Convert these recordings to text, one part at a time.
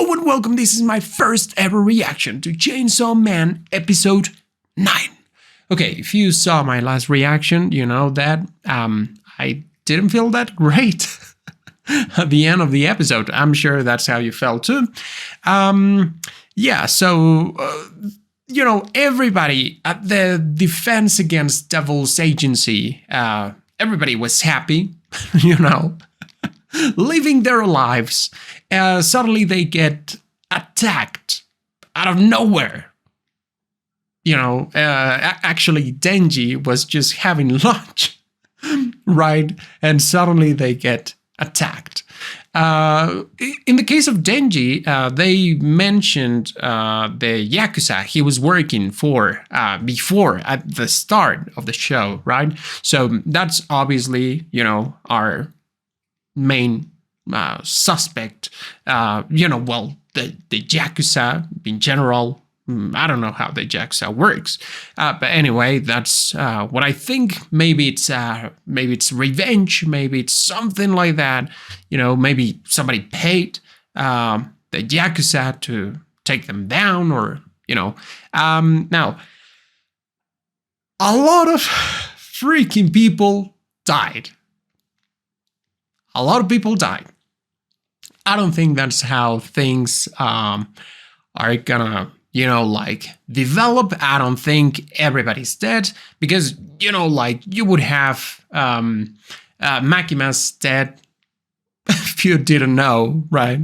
Hello and welcome, this is my first ever reaction to Chainsaw Man episode 9. Okay, if you saw my last reaction, you know that I didn't feel that great at the end of the episode. I'm sure that's how you felt too. Yeah, so, you know, everybody at the Defense Against Devil's Agency, everybody was happy, you know, living their lives. Suddenly they get attacked out of nowhere. You know, actually Denji was just having lunch, right? And suddenly they get attacked. In the case of Denji, they mentioned the Yakuza he was working for before at the start of the show, right? So that's obviously, you know, our main suspect. You know, well, the Yakuza in general. I don't know how the Yakuza works, but anyway, that's what I think. Maybe it's revenge. Maybe it's something like that. You know, maybe somebody paid the Yakuza to take them down, or you know. Now, a lot of freaking people died. A lot of people died. I don't think that's how things are gonna, you know, like develop. I don't think everybody's dead because, you know, like you would have Makima's dead if you didn't know, right?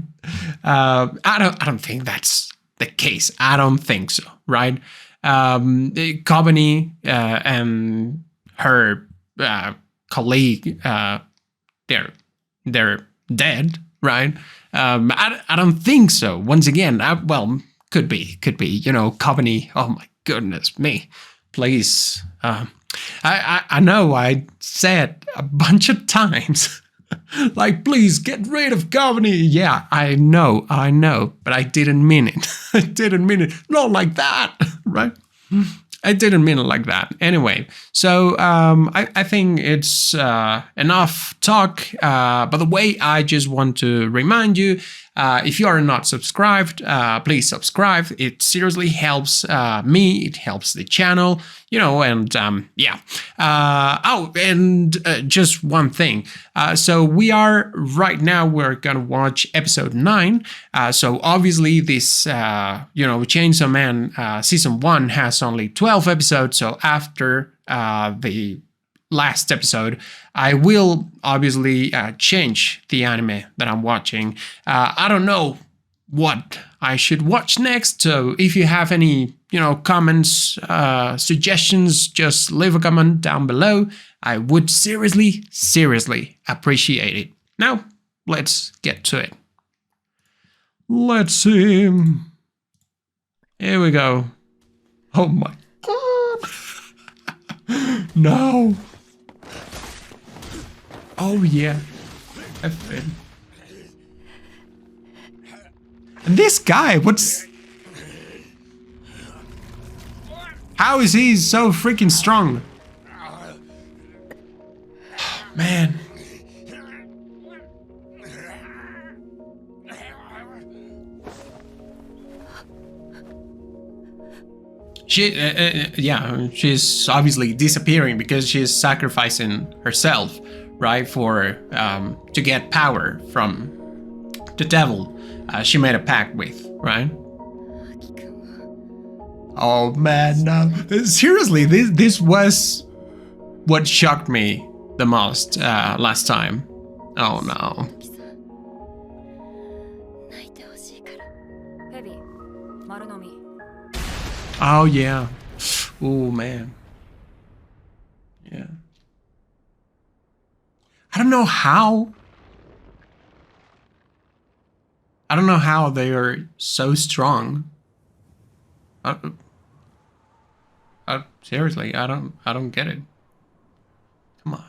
I don't think that's the case. I don't think so, right? Kobani and her colleague, they're dead, right? I don't think so. Once again, well, could be, you know, Kobani. Oh my goodness me, please. I know I said a bunch of times, like, please get rid of Kobani. Yeah, I know, but I didn't mean it. I didn't mean it. Not like that, right? I didn't mean it like that. Anyway, so I think it's enough talk. By the way, I just want to remind you, if you are not subscribed, please subscribe. It seriously helps me. It helps the channel, you know, and yeah. Oh, and just one thing. So we are right now, we're going to watch episode 9. So obviously this, you know, Chainsaw Man season 1 has only 12 episodes. So after the last episode, I will obviously change the anime that I'm watching. I don't know what I should watch next, so if you have any, you know, comments, suggestions, just leave a comment down below. I would seriously appreciate it. Now, let's get to it. Let's see. Here we go. Oh my god. No. Oh yeah, I've been. And this guy, how is he so freaking strong? Oh, man. Yeah, she's obviously disappearing because she's sacrificing herself, right, for to get power from the devil she made a pact with, right? Oh man, no. Seriously, this was what shocked me the most last time. Oh no. Oh yeah. Oh man. Yeah. I don't know how they are so strong. Seriously, I don't get it. Come on.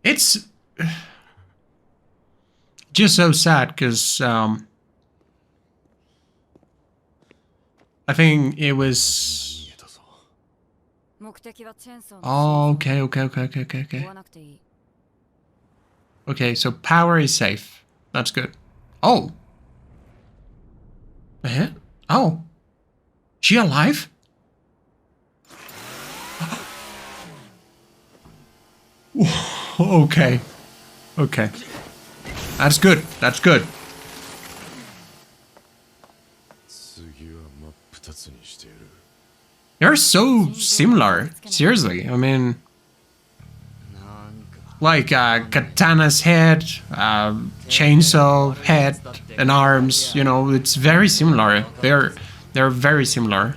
It's just so sad because I think it was. Oh, okay. Okay, so power is safe. That's good. Oh. Oh. She alive? Okay. Okay. That's good. That's good. They're so similar. Seriously. I mean, like Katana's head, chainsaw head, and arms. You know, it's very similar. They're very similar.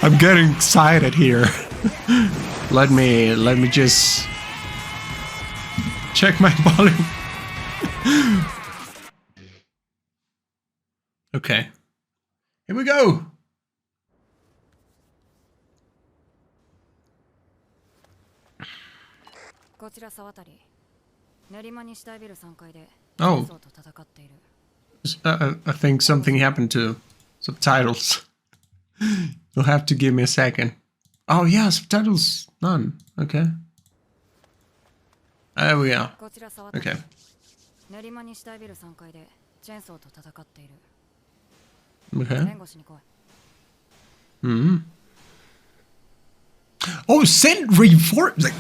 I'm getting excited here. let me just check my volume. Okay. Here we go. Oh. I think something happened to subtitles. You'll have to give me a second. Oh yeah, subtitles none. Okay. There we are. Okay. Okay. Hmm. Oh, send reinforce. Like,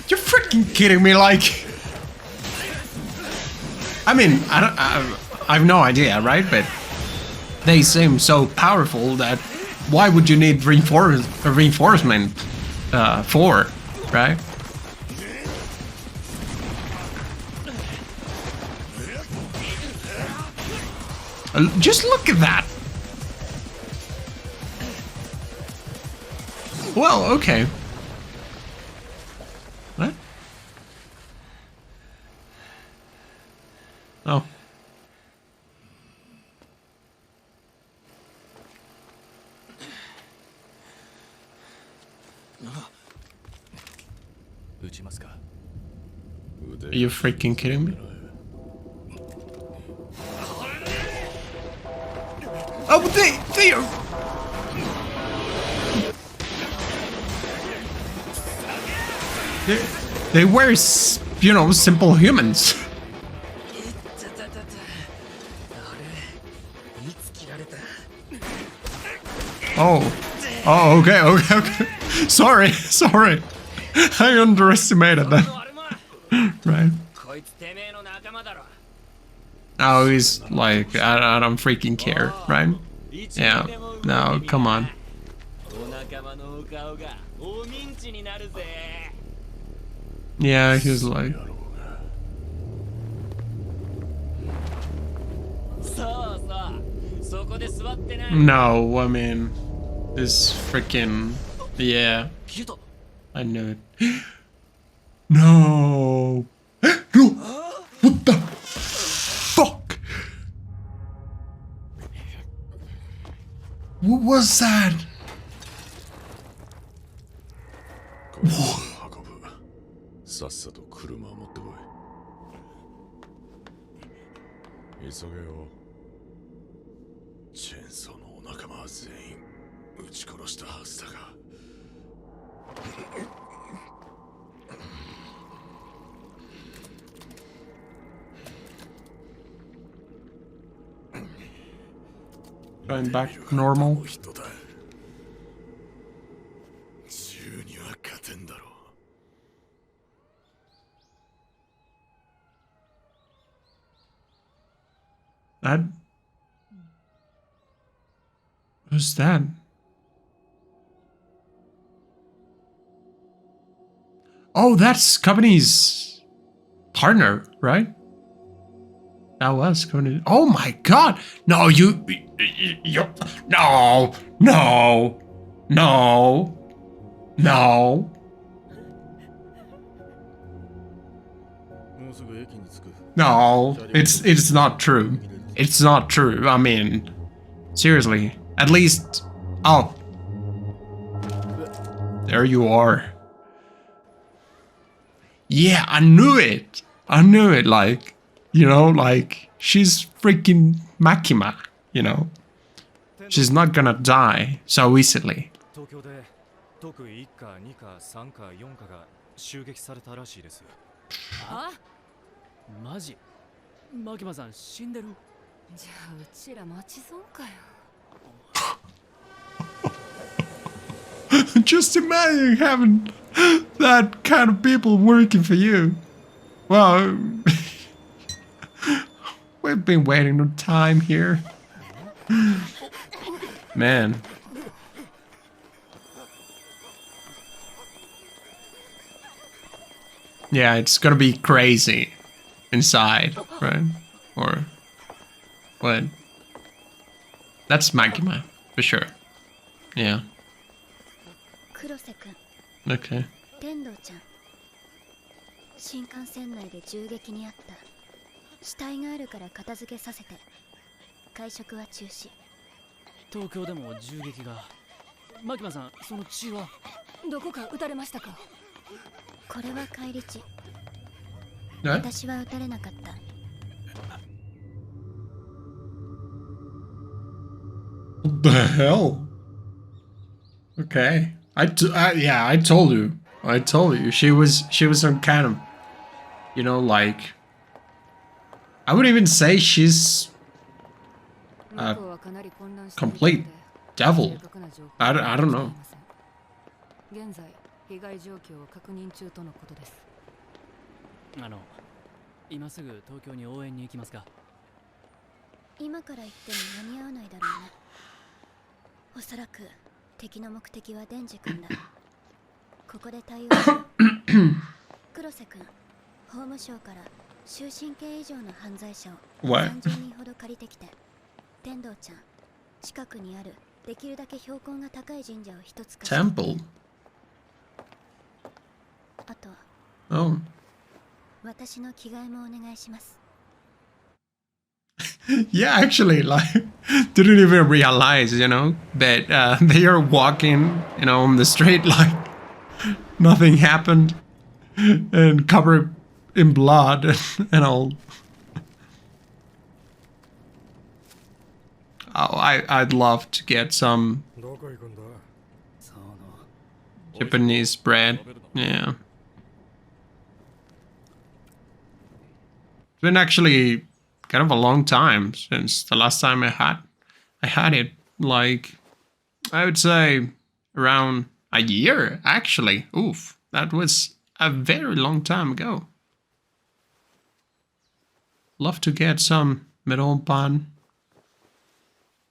you're freaking kidding me! Like, I mean, I have no idea, right? But they seem so powerful that why would you need reinforcement for, right? Just look at that. Well, okay. What? Oh. Are you freaking kidding me? Oh, but they are... They were, you know, simple humans. Oh. Oh, okay, okay, okay. Sorry, sorry. I underestimated that. Right. Oh, he's like, I don't freaking care, right? Yeah. No, come on. Yeah, he's like... No, I mean... This freaking... Yeah. I knew it. No! No! What the fuck? What was that? Going back normal. That... Who's that? Oh, that's Company's partner, right? That was Company. Oh my god! No, you no, no, no, no. No, it's not true. It's not true. I mean, seriously. At least... Oh. There you are. Yeah, I knew it. I knew it, like, you know, like, she's freaking Makima, you know? She's not gonna die so easily. 東京で特1課、2課、3課、4課が襲撃されたらしいです。あ？マジ？マキマさん死んでる？じゃあうちら待ち損かよ。Just imagine having that kind of people working for you. Well, we've been waiting no time here. Man. Yeah, it's gonna be crazy inside, right? Or what? That's Makima, for sure. Yeah. Okay. 天童ちゃん、新幹線内で銃撃にあった。死体があるから片付けさせて。会食は中止。東京でも銃撃が。マキマさん、その血はどこか撃たれましたか？これは返り血。What? 私は撃たれなかった。What the hell? Okay. Yeah, I told you. I told you. She was some kind of, you know, like, I would even say she's a complete devil. I don't know. 現在被害状況を確認中とのことです。今すぐ東京に応援に行きますか？今から行っても間に合わないだろうな。おそらく敵の目的はデンジ君だ。ここで対応しよう。黒瀬君、法務省から終身刑以上の犯罪者を30人ほど借りてきて。天童ちゃん、近くにあるできるだけ標高が高い神社を一つ貸して。Temple? あと、Oh. 私の着替えもお願いします。Yeah, actually, like, didn't even realize, you know, that they are walking, you know, on the street like nothing happened and covered in blood and all. Oh, I'd love to get some Japanese bread. Yeah. It's been actually kind of a long time since the last time I had it. Like, I would say around a year, actually. Oof, that was a very long time ago. Love to get some metal pan,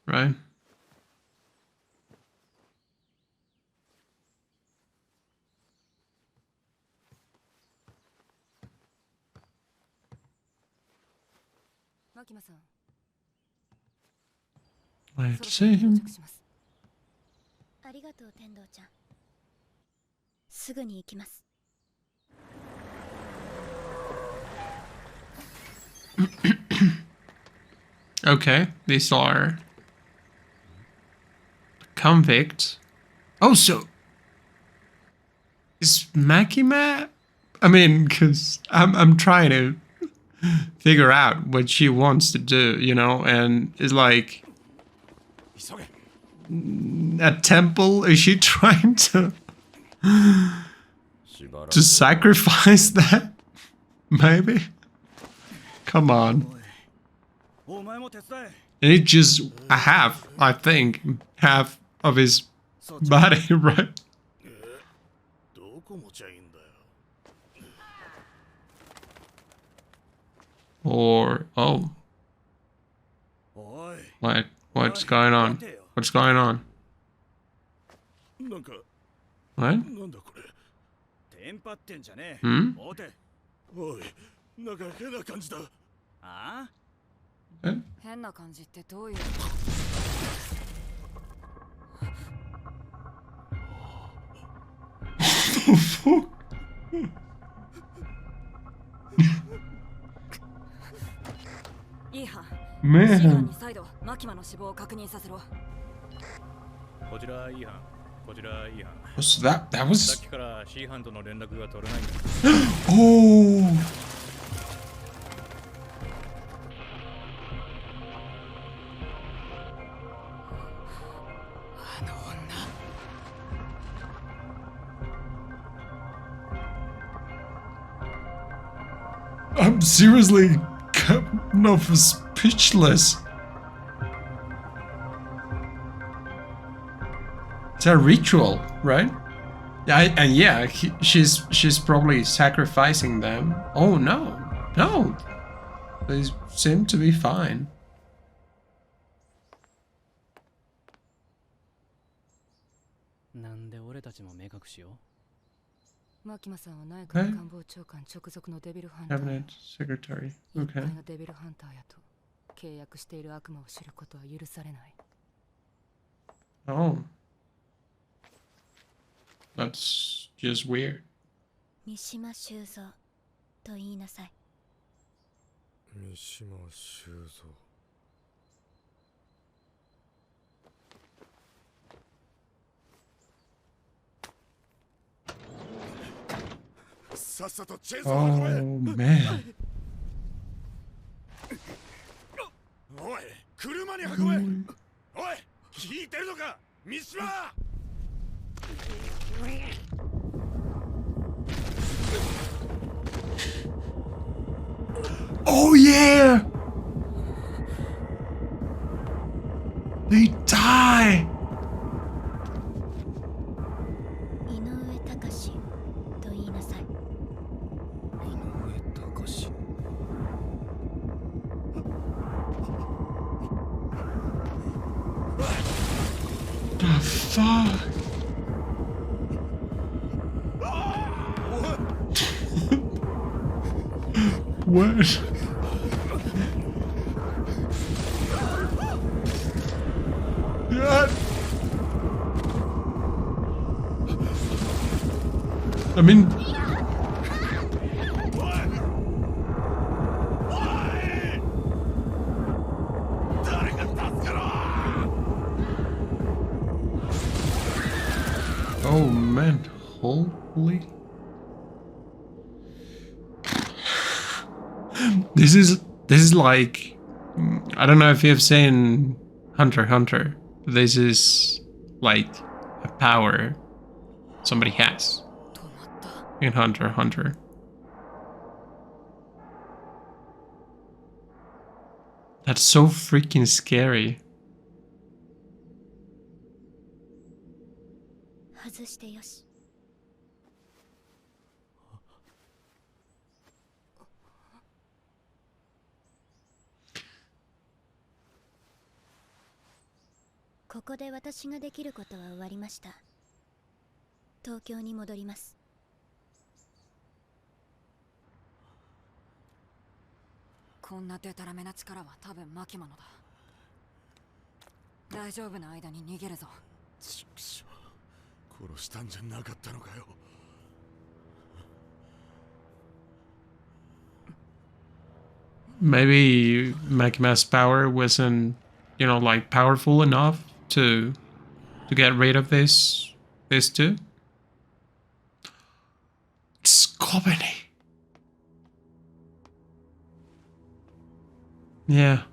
right? Let's see him. ありがとう、天童ちゃん。すぐに行きます。Okay, these are convicts. Oh, so is Makima? I mean, because I'm trying to figure out what she wants to do, you know, and it's like a temple. Is she trying to sacrifice that? Maybe. Come on. And it just half, I think, half of his body, right? Or oh, what's going on? What's going on? What? Hmm? What? 変な感じってどういう？ いいは、Man. 再度マキマの死亡を確認させろ。こちら E 班、こちら E 班。 So that さっ was きから C 班との連絡が取れないんだ。 oh. I'm seriously kind of speechless. It's a ritual, right? Yeah, and yeah, she's probably sacrificing them. Oh no, no, they seem to be fine. なんで俺たちも明確しよマキマさんは内閣官房長官直属のデビルハンター。 Cabinet secretary. 一 Okay. 回のデビルハンターやと契約している悪魔を知ることは許されない。 Oh, that's just weird. 三島修造と言いなさい。三島修造。さっさとチェイソーを運 Oh man. べ。おい、車に運べ。おい、聞いてるのか、三島。 Oh yeah! They die! 井上隆と言いなさい。井上隆。 The fuck? What? God. I mean, oh man, holy. This is like, I don't know if you've seen Hunter x Hunter. This is like a power somebody has 止まった。 in Hunter x Hunter. That's so freaking scary. 外してよし。ここで私ができることは終わりました。東京に戻ります。こんなデタラメな力は多分マキマのだ。大丈夫な間に逃げるぞ。ちくしょう、殺したんじゃなかったのかよ。 Maybe Makima's power wasn't, you know, like powerful enough to get rid of this too. It's comedy. Yeah.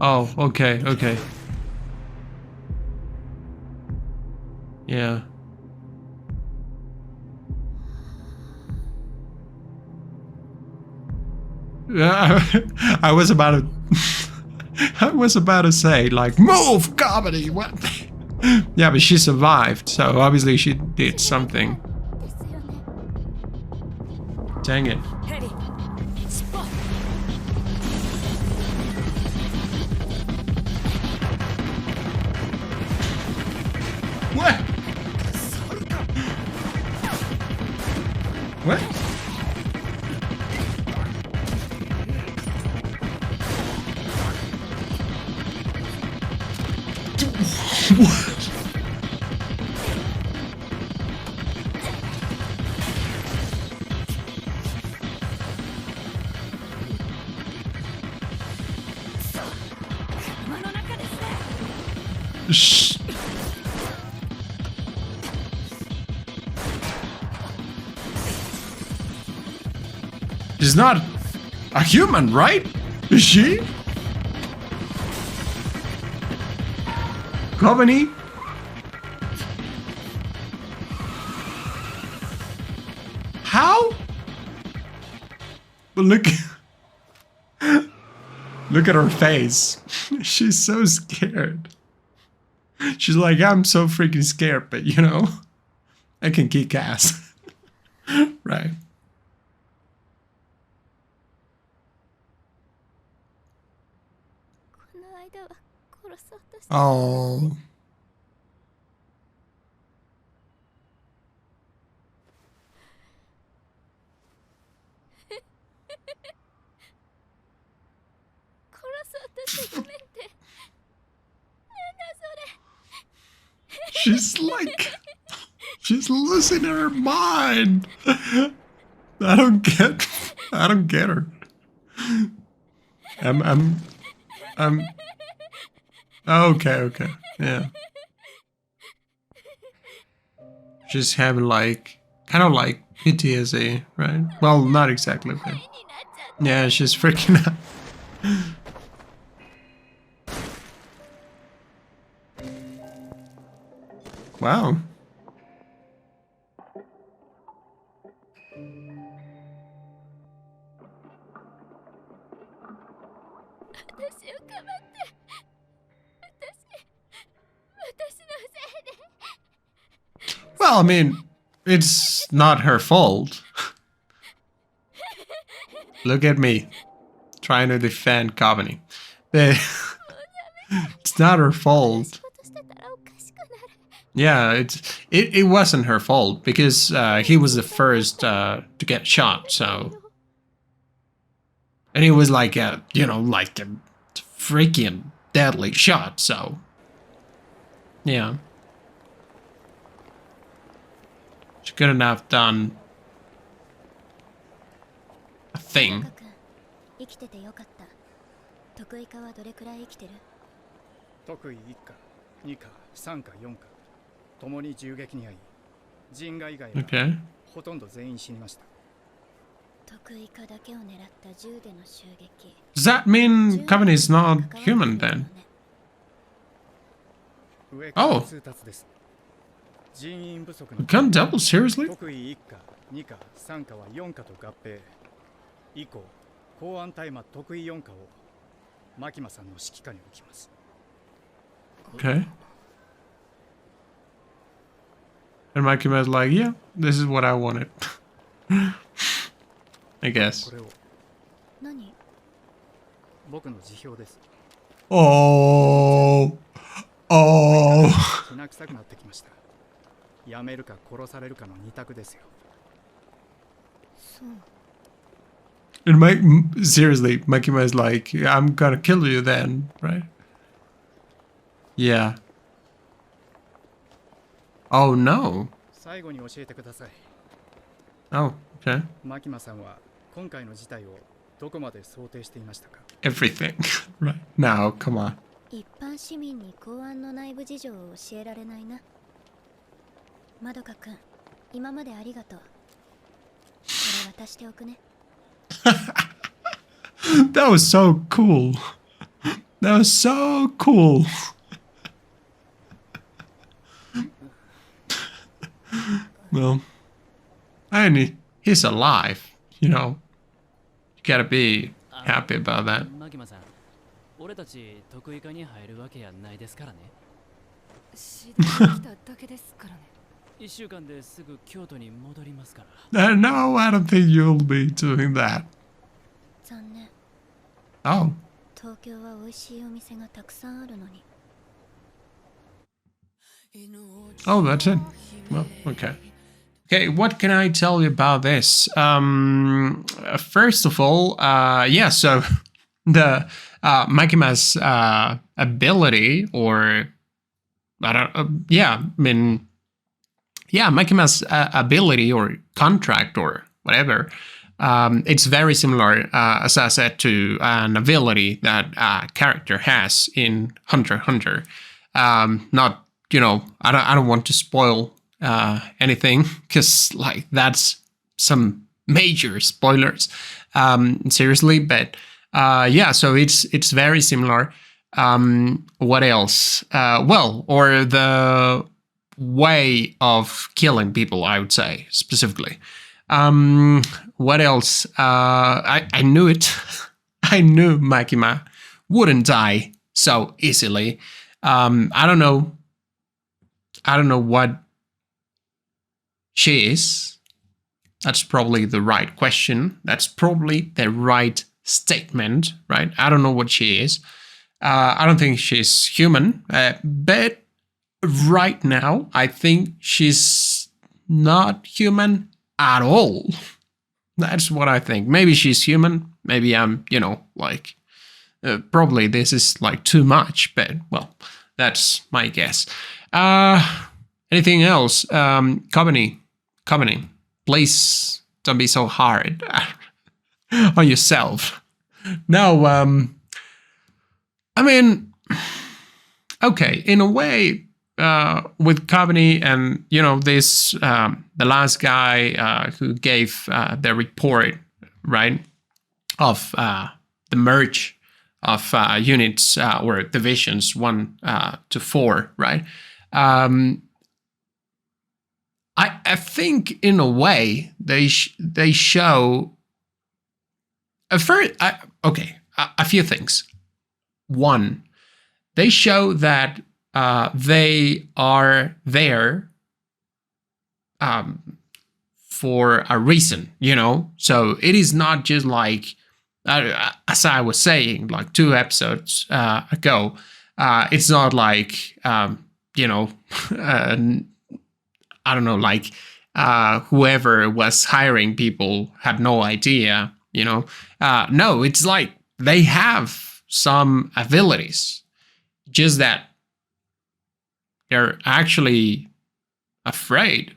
Oh, okay, okay. Yeah. Yeah, I was about to I was about to say, like, move, comedy, what? Yeah, but she survived, so obviously she did something. ですよね。 Dang it. ヘリ、スポッ。 What? What? What? Shh. She's not a human, right? Is she? Company? How? But look. Look at her face. She's so scared. She's like, I'm so freaking scared, but you know, I can kick ass. Right. Oh. She's like, she's losing her mind. I don't get her. I'm okay, yeah. She's having like, kind of like PTSD, right? Well, not exactly, but yeah, she's freaking out. Wow. Well, I mean, it's not her fault. Look at me, trying to defend Kavani. It's not her fault. Yeah, it wasn't her fault because he was the first to get shot. So, and it was like a, you know, like a freaking deadly shot. So, yeah, she couldn't have done a thing. 生きててよかった。得意化はどれくらい生きてる？得意1課、2課、3課、4課、ともに銃撃に遭い、人外以外は Okay. ほとんど全員死にました。得意化だけを狙った銃での襲撃。 Does that mean Kavani is not human then? 上から通達です。人員不足の Gun double? Seriously? 得意1課、2課、3課は4課と合併。以降、公安大麻得意4課を牧間さんの指揮下に置きます。 Okay. And Makima's like, yeah, this is what I wanted. I guess. これを何？僕の辞表です。 Oh. Oh. きな臭くなってきました。辞めるか殺されるかの二択ですよ。そう。 And seriously, Makima's like, I'm gonna kill you then, right? Yeah. Oh no. 最後に教えてください。 Oh, okay. 牧間さんは今回の事態をどこまで想定していましたか？ Everything. Right. Now, come on. 一般市民に公安の内部事情を教えられないな。まどかくん、今までありがとう。これ渡しておくね。That was so cool. That was so cool. Well, and he's alive, you know. You gotta be happy about that. 牧間さん、俺たち得意課に入るわけやないですからね。指導に来ただけですからね。1週間ですぐ京都に戻りますから。No, I don't think you'll be doing that. 残念。 Oh, 東京は美味しいお店がたくさんあるのに。 oh, that's it. Well, okay. Okay, what can I tell you about this? First of all, yeah, so the Makima's ability, or I don't, yeah, I mean, yeah, Makima's ability or contract or whatever, it's very similar, as I said, to an ability that a character has in Hunter x Hunter. Not, I don't want to spoil anything, because like that's some major spoilers, seriously. But yeah, so it's very similar. What else? Well, or the way of killing people, I would say, specifically. What else? I knew it. I knew Makima wouldn't die so easily. I don't know what she is. That's probably the right question. That's probably the right statement, right? I don't know what she is. I don't think she's human, but right now, I think she's not human at all. That's what I think. Maybe she's human. Maybe I'm, like, probably this is like too much, but well, that's my guess. Anything else? Company, please don't be so hard on yourself. No, I mean, okay, in a way, with Company and, this, the last guy who gave the report, right, of the merge of units or divisions 1 to 4, right? I think in a way they show a few things. One, they show that they are there for a reason, So it is not just like, as I was saying, like 2 episodes ago, it's not like, I don't know, like whoever was hiring people had no idea, no, it's like they have some abilities, just that they're actually afraid,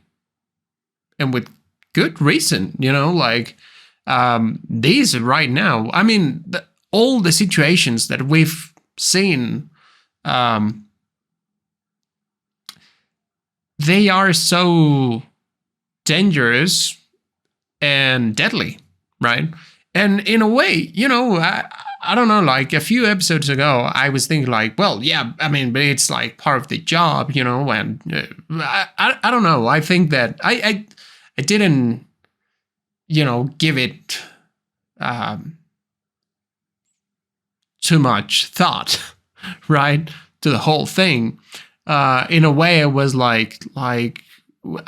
and with good reason, like these right now. I mean, all the situations that we've seen, they are so dangerous and deadly, right? And in a way, I don't know, like a few episodes ago, I was thinking like, well, yeah, I mean, but it's like part of the job, and I don't know. I think that I didn't, give it too much thought, right, to the whole thing. In a way, it was like, I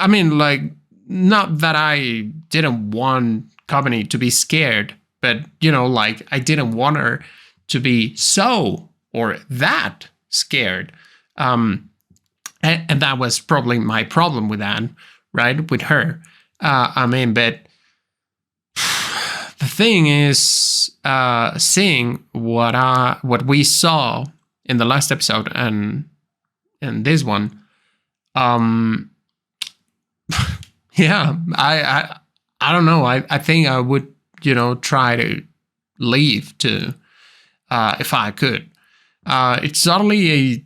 mean, like, not that I didn't want Company to be scared, but, like, I didn't want her to be so or that scared. And that was probably my problem with Anne, right, with her. I mean, but the thing is, seeing what we saw in the last episode and this one, yeah, I don't know. I think I would, try to leave too, if I could. It's suddenly a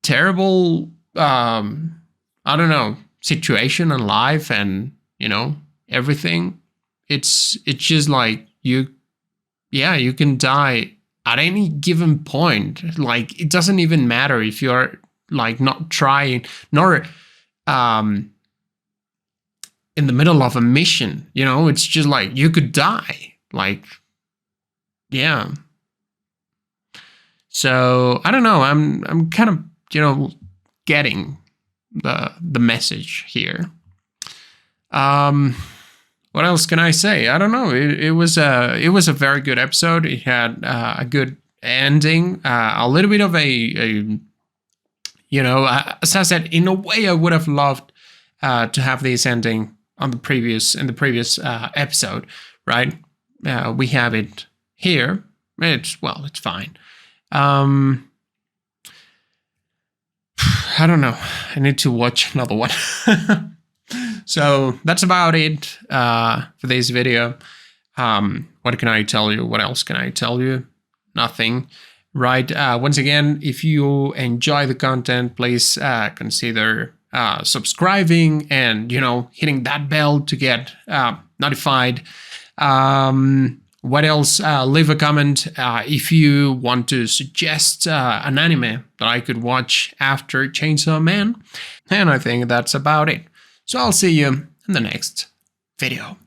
terrible, I don't know, situation in life, and everything. It's just like you can die at any given point. Like, it doesn't even matter if you're like not trying, nor in the middle of a mission, it's just like you could die. Like, yeah. So I don't know. I'm kind of, getting the message here. What else can I say? I don't know. It was a very good episode. It had a good ending. A little bit of a as I said, in a way, I would have loved to have this ending in the previous episode, right? We have it here. It's fine. I don't know. I need to watch another one. So that's about it for this video. What can I tell you? What else can I tell you? Nothing. right? Once again, if you enjoy the content, please consider subscribing and, hitting that bell to get notified. What else? Leave a comment if you want to suggest an anime that I could watch after Chainsaw Man. And I think that's about it. So I'll see you in the next video.